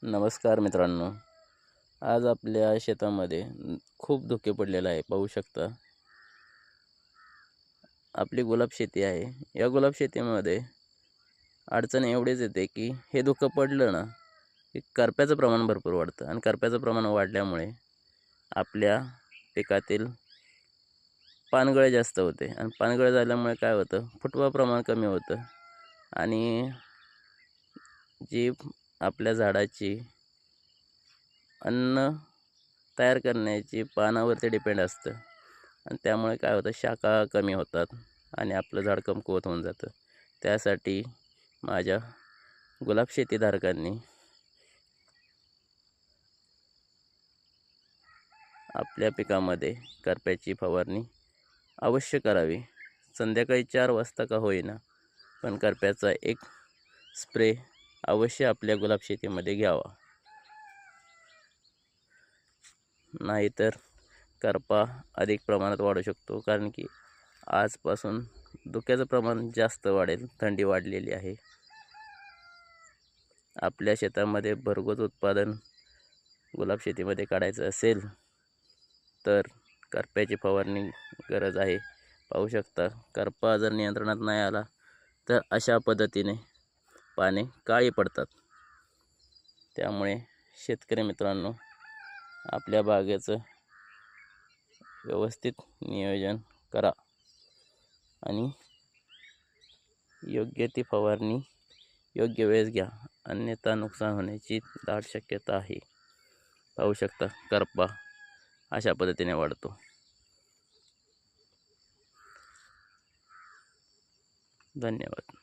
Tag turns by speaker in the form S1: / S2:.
S1: नमस्कार मित्रांनो, आज आपल्या शेतामध्ये खूप धुके पडलेला आहे. पाहू शकता, आपली गुलाब शेती आहे. या गुलाब शेतीमध्ये अडचण एवढीच येते की हे धुकं पडलं ना की करप्याचं प्रमाण भरपूर वाढतं आणि करप्याचं प्रमाण वाढल्यामुळे आपल्या पिकातील पानगळ जास्त होते आणि पानगळ झाल्यामुळे काय होतं, फुटवा प्रमाण कमी होतं आणि जी आपल्या झाडाची अन्न तयार करण्याची पानावरती डिपेंड असतं आणि त्यामुळे काय होतं, शाखा कमी होतात आणि आपलं झाड कमकुवत होऊन जातं. त्यासाठी माझ्या गुलाब शेतीधारकांनी आपल्या पिकामध्ये करप्याची फवारणी अवश्य करावी. संध्याकाळी 4 वाजता का होईना, पण करप्याचा एक स्प्रे अवश्य आपल्या गुलाब शेतीमध्ये घ्यावा. नाहीतर करपा अधिक प्रमाणात वाढू शकतो, कारण की आजपासून धुक्याचं प्रमाण जास्त वाढेल. थंडी वाढलेली आहे. आपल्या शेतामध्ये भरघोस उत्पादन गुलाब शेतीमध्ये काढायचं असेल तर करप्याची फवारणी गरज आहे. पाहू शकता, करपा जर नियंत्रणात नाही आला तर अशा पद्धतीने पाने काळी पडतात. त्यामुळे शेतकरी मित्रांनो, आपल्या बागेचं व्यवस्थित नियोजन करा आणि योग्य ती फवारणी योग्य वेळेस घ्या, अन्यथा नुकसान होण्याची दाट शक्यता आहे. पाहू शकता, करपा अशा पद्धतीने वाढतो. धन्यवाद.